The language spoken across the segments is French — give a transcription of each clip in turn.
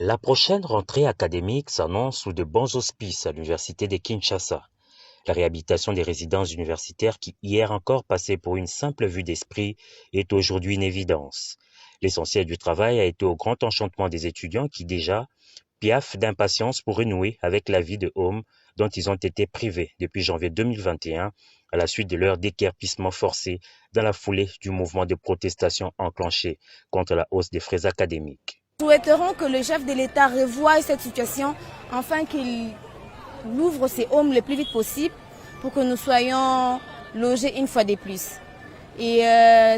La prochaine rentrée académique s'annonce sous de bons auspices à l'université de Kinshasa. La réhabilitation des résidences universitaires qui hier encore passaient pour une simple vue d'esprit est aujourd'hui une évidence. L'essentiel du travail a été au grand enchantement des étudiants qui déjà piaffent d'impatience pour renouer avec la vie de home dont ils ont été privés depuis janvier 2021 à la suite de leur déguerpissement forcé dans la foulée du mouvement de protestation enclenché contre la hausse des frais académiques. Nous souhaiterons que le chef de l'État revoie cette situation afin qu'il ouvre ses homes le plus vite possible pour que nous soyons logés une fois de plus. Et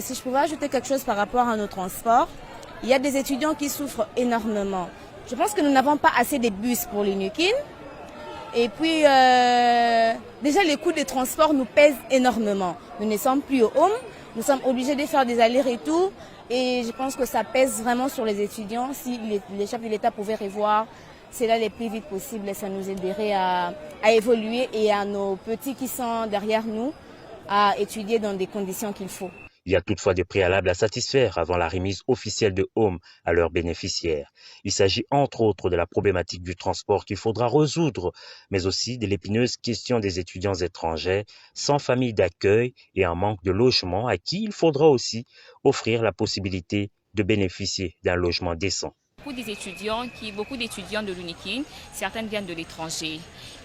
si je pouvais ajouter quelque chose par rapport à nos transports, il y a des étudiants qui souffrent énormément. Je pense que nous n'avons pas assez de bus pour l'UNIKIN. Et puis, déjà, les coûts de transport nous pèsent énormément. Nous ne sommes plus au home, nous sommes obligés de faire des allers-retours. Et je pense que ça pèse vraiment sur les étudiants. Si les chefs de l'État pouvaient revoir cela le plus vite possible, ça nous aiderait à évoluer et à nos petits qui sont derrière nous à étudier dans des conditions qu'il faut. Il y a toutefois des préalables à satisfaire avant la remise officielle de home à leurs bénéficiaires. Il s'agit entre autres de la problématique du transport qu'il faudra résoudre, mais aussi de l'épineuse question des étudiants étrangers sans famille d'accueil et en manque de logement à qui il faudra aussi offrir la possibilité de bénéficier d'un logement décent. Beaucoup d'étudiants de l'UNIKIN, certaines viennent de l'étranger.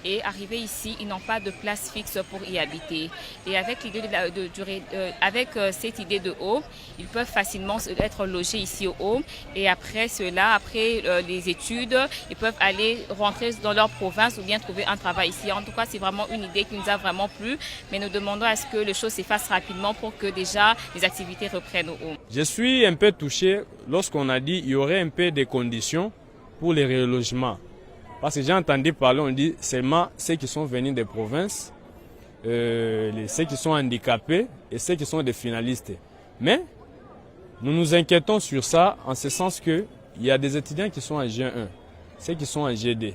Et arrivés ici, ils n'ont pas de place fixe pour y habiter. Et avec cette idée de home, ils peuvent facilement être logés ici au home. Et après cela, après les études, ils peuvent aller rentrer dans leur province ou bien trouver un travail ici. En tout cas, c'est vraiment une idée qui nous a vraiment plu. Mais nous demandons à ce que les choses s'effacent rapidement pour que déjà les activités reprennent au home. Je suis un peu touché lorsqu'on a dit qu'il y aurait un peu des conditions pour les relogements. Parce que j'ai entendu parler, on dit seulement ceux qui sont venus des provinces, ceux qui sont handicapés et ceux qui sont des finalistes. Mais nous nous inquiétons sur ça en ce sens qu'il y a des étudiants qui sont en G1, ceux qui sont en G2,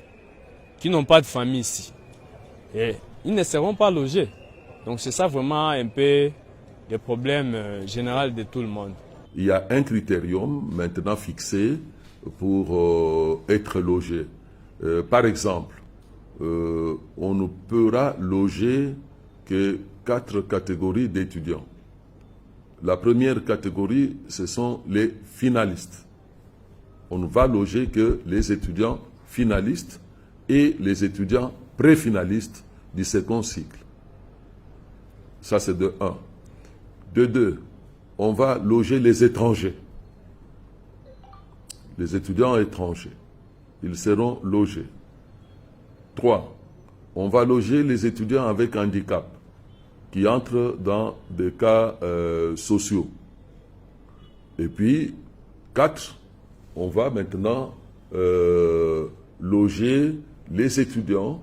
qui n'ont pas de famille ici. Et ils ne seront pas logés. Donc c'est ça vraiment un peu le problème général de tout le monde. Il y a un critérium maintenant fixé pour être logé. Par exemple, on ne pourra loger que 4 catégories d'étudiants. La première catégorie, ce sont les finalistes. On ne va loger que les étudiants finalistes et les étudiants pré-finalistes du second cycle. Ça, c'est de 1. De 2, on va loger les étrangers. Les étudiants étrangers. Ils seront logés. 3. On va loger les étudiants avec handicap qui entrent dans des cas sociaux. Et puis, 4. On va maintenant loger les étudiants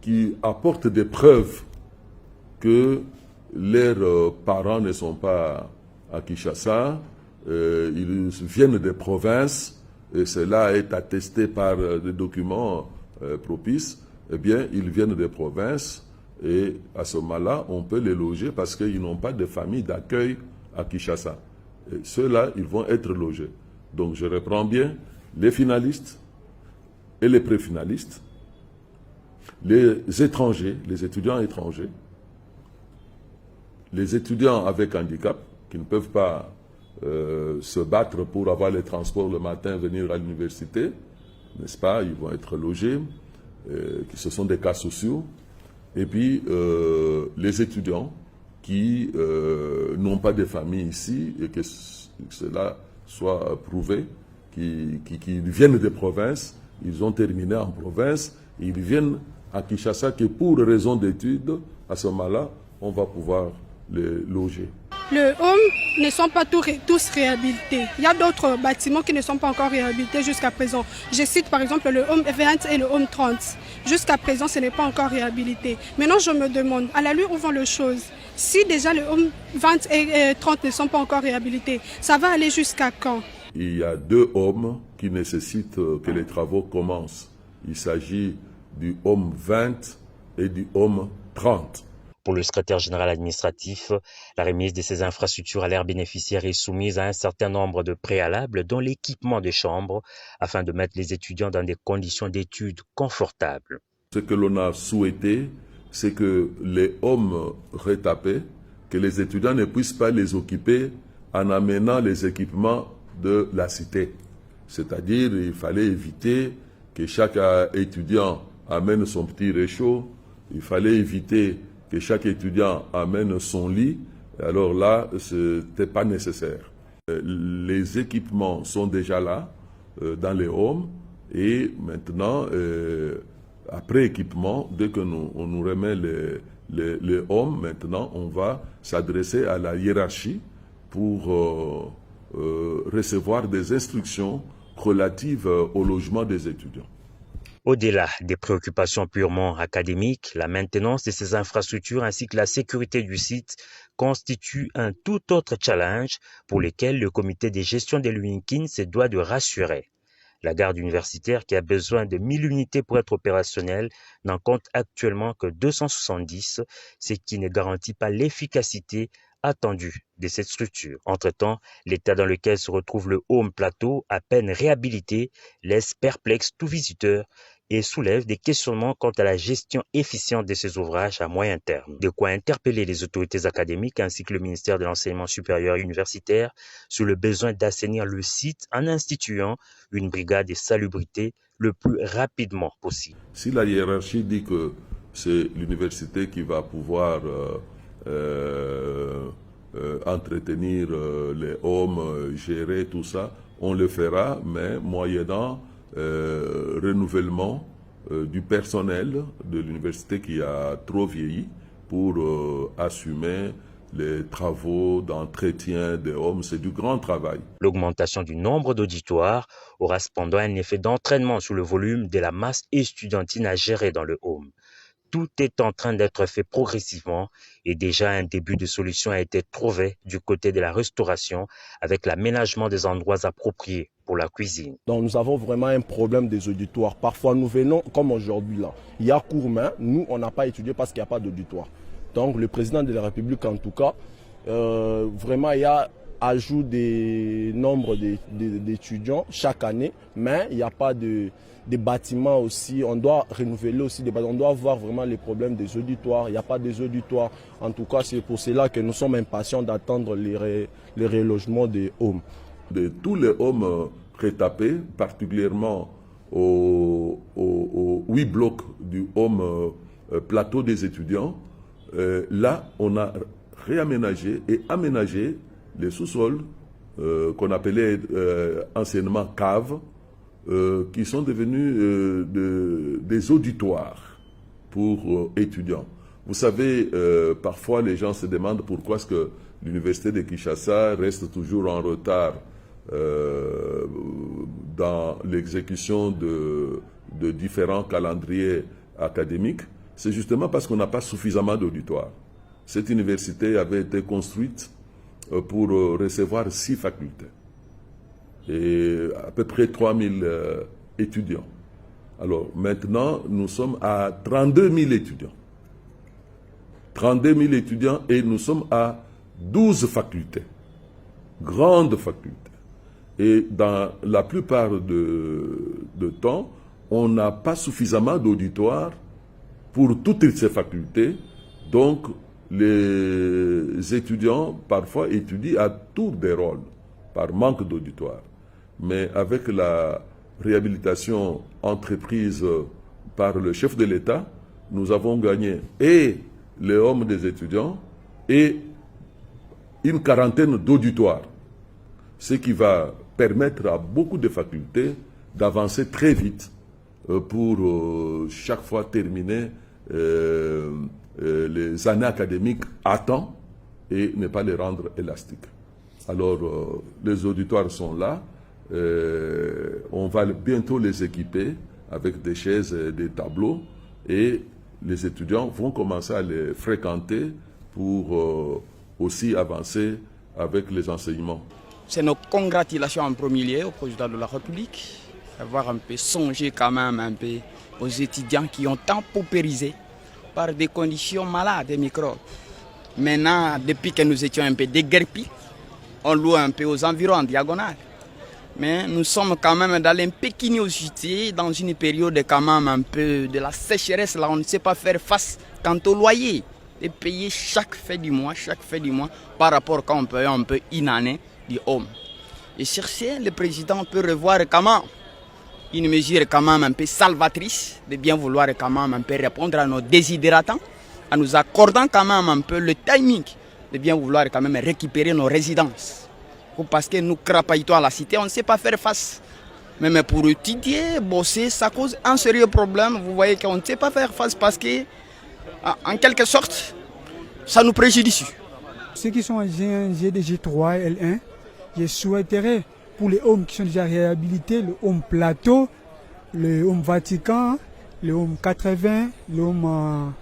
qui apportent des preuves que leurs parents ne sont pas à Kinshasa, ils viennent des provinces, et cela est attesté par des documents propices, eh bien, ils viennent des provinces, et à ce moment-là, on peut les loger parce qu'ils n'ont pas de famille d'accueil à Kinshasa. Et ceux-là, ils vont être logés. Donc, je reprends bien les finalistes et les pré-finalistes, les étrangers, les étudiants étrangers, les étudiants avec handicap qui ne peuvent pas se battre pour avoir les transports le matin, venir à l'université, n'est-ce pas? Ils vont être logés, ce sont des cas sociaux. Et puis, les étudiants qui n'ont pas de famille ici et que cela soit prouvé, qui viennent des provinces, ils ont terminé en province, et ils viennent à Kinshasa que pour raison d'études, à ce moment-là, on va pouvoir les loger. Le home ne sont pas tous réhabilités. Il y a d'autres bâtiments qui ne sont pas encore réhabilités jusqu'à présent. Je cite par exemple le home 20 et le home 30. Jusqu'à présent, ce n'est pas encore réhabilité. Maintenant, je me demande, à la lueur où vont les choses, si déjà le home 20 et 30 ne sont pas encore réhabilités, ça va aller jusqu'à quand? Il y a 2 homes qui nécessitent que les travaux commencent. Il s'agit du home 20 et du home 30. Pour le secrétaire général administratif, la remise de ces infrastructures à leurs bénéficiaires est soumise à un certain nombre de préalables, dont l'équipement de chambres, afin de mettre les étudiants dans des conditions d'études confortables. Ce que l'on a souhaité, c'est que les homes retapés, que les étudiants ne puissent pas les occuper en amenant les équipements de la cité. C'est-à-dire, il fallait éviter que chaque étudiant amène son petit réchaud, il fallait éviter que chaque étudiant amène son lit. Alors là, ce n'était pas nécessaire. Les équipements sont déjà là, dans les homes, et maintenant, après équipement, dès que on nous remet les homes, maintenant, on va s'adresser à la hiérarchie pour recevoir des instructions relatives au logement des étudiants. Au-delà des préoccupations purement académiques, la maintenance de ces infrastructures ainsi que la sécurité du site constituent un tout autre challenge pour lequel le comité de gestion de l'UNIKIN se doit de rassurer. La garde universitaire, qui a besoin de 1000 unités pour être opérationnelle, n'en compte actuellement que 270, ce qui ne garantit pas l'efficacité attendue de cette structure. Entre-temps, l'état dans lequel se retrouve le Home Plateau, à peine réhabilité, laisse perplexe tout visiteur et soulève des questionnements quant à la gestion efficiente de ces ouvrages à moyen terme. De quoi interpeller les autorités académiques ainsi que le ministère de l'Enseignement supérieur et universitaire sur le besoin d'assainir le site en instituant une brigade de salubrité le plus rapidement possible. Si la hiérarchie dit que c'est l'université qui va pouvoir entretenir les hommes, gérer tout ça, on le fera, mais moyennant renouvellement du personnel de l'université qui a trop vieilli pour assumer les travaux d'entretien des hommes. C'est du grand travail. L'augmentation du nombre d'auditoires aura cependant un effet d'entraînement sur le volume de la masse estudiantine à gérer dans le home. Tout est en train d'être fait progressivement et déjà un début de solution a été trouvé du côté de la restauration avec l'aménagement des endroits appropriés pour la cuisine. Donc nous avons vraiment un problème des auditoires. Parfois nous venons comme aujourd'hui là. Il y a cours main, nous on n'a pas étudié parce qu'il n'y a pas d'auditoire. Donc le président de la République en tout cas, vraiment il y a ajout des nombres d'étudiants chaque année, mais il n'y a pas de bâtiments aussi. On doit renouveler aussi des bâtiments. On doit voir vraiment les problèmes des auditoires. Il n'y a pas des auditoires. En tout cas, c'est pour cela que nous sommes impatients d'attendre les relogements des homes. De tous les homes retapés, particulièrement aux 8 blocs du home plateau des étudiants, là, on a réaménagé et aménagé les sous-sols qu'on appelait anciennement caves, qui sont devenus des auditoires pour étudiants. Vous savez, parfois les gens se demandent pourquoi est-ce que l'université de Kinshasa reste toujours en retard dans l'exécution de différents calendriers académiques. C'est justement parce qu'on n'a pas suffisamment d'auditoires. Cette université avait été construite pour recevoir 6 facultés et à peu près 3000 étudiants. Alors maintenant, nous sommes à 32 000 étudiants. 32 000 étudiants et nous sommes à 12 facultés, grandes facultés. Et dans la plupart de temps, on n'a pas suffisamment d'auditoires pour toutes ces facultés. Donc, les étudiants, parfois, étudient à tour des rôles, par manque d'auditoire. Mais avec la réhabilitation entreprise par le chef de l'État, nous avons gagné et les hommes des étudiants et une quarantaine d'auditoires, ce qui va permettre à beaucoup de facultés d'avancer très vite pour chaque fois terminer les années académiques à temps et ne pas les rendre élastiques. Alors, les auditoires sont là. On va bientôt les équiper avec des chaises et des tableaux et les étudiants vont commencer à les fréquenter pour aussi avancer avec les enseignements. C'est nos congratulations en premier lieu au président de la République, d'avoir un peu songé quand même un peu aux étudiants qui ont tant paupérisé par des conditions malades, des microbes. Maintenant, depuis que nous étions un peu déguerpis, on loue un peu aux environs en diagonale. Mais nous sommes quand même dans l'impécuniosité, dans une période quand même un peu de la sécheresse. Là, on ne sait pas faire face quant au loyer. Et payer chaque fin du mois, par rapport quand on paye un peu une année du home. Et chercher, le président peut revoir comment une mesure quand même un peu salvatrice, de bien vouloir quand même un peu répondre à nos désidératants, en nous accordant quand même un peu le timing, de bien vouloir quand même récupérer nos résidences. Parce que nous crapaillons à la cité, on ne sait pas faire face. Même pour étudier, bosser, ça cause un sérieux problème. Vous voyez qu'on ne sait pas faire face parce que, en quelque sorte, ça nous préjudicie. Ceux qui sont en GDG 3 et L1, je souhaiterais pour les homes qui sont déjà réhabilités, le home Plateau, le home Vatican, le home 80, le home,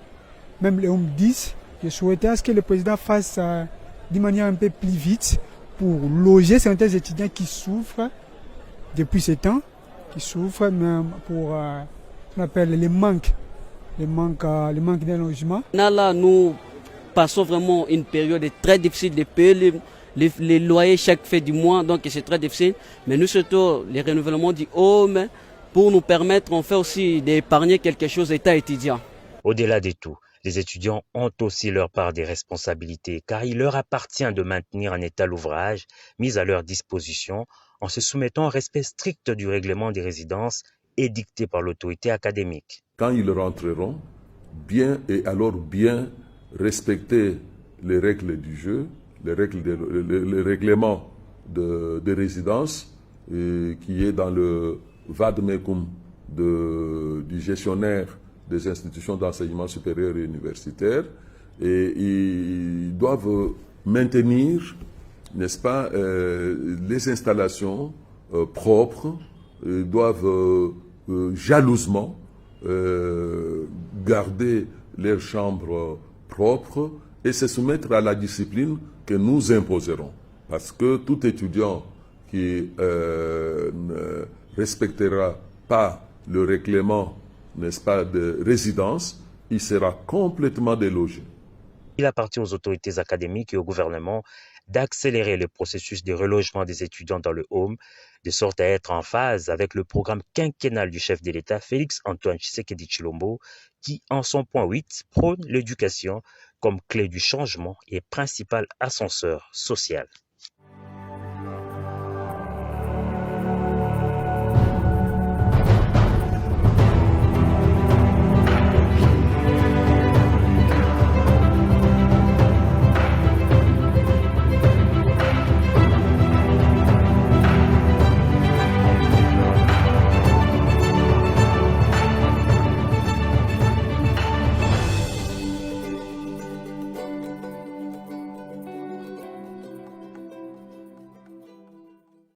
même le home 10, je souhaitais à ce que le président fasse d'une manière un peu plus vite pour loger certains étudiants qui souffrent depuis ce temps, qui souffrent même pour ce qu'on appelle le manque d'un logement. Là, nous passons vraiment une période très difficile de payer les loyers chaque fin du mois, donc c'est très difficile. Mais nous souhaitons les renouvellements du home pour nous permettre en fait aussi d'épargner quelque chose état étudiant. Au-delà de tout, les étudiants ont aussi leur part des responsabilités car il leur appartient de maintenir en état l'ouvrage mis à leur disposition en se soumettant au respect strict du règlement des résidences édicté par l'autorité académique. Quand ils rentreront, bien respecter les règles du jeu, les règlements de résidence qui est dans le vademecum du gestionnaire des institutions d'enseignement supérieur et universitaire, et ils doivent maintenir, n'est-ce pas, les installations propres, doivent jalousement garder leurs chambres propres et se soumettre à la discipline que nous imposerons. Parce que tout étudiant qui ne respectera pas le règlement, n'est-ce pas, de résidence, il sera complètement délogé. Il appartient aux autorités académiques et au gouvernement d'accélérer le processus de relogement des étudiants dans le home, de sorte à être en phase avec le programme quinquennal du chef de l'État, Félix-Antoine Tshisekedi Tshilombo, qui, en son point 8, prône l'éducation comme clé du changement et principal ascenseur social.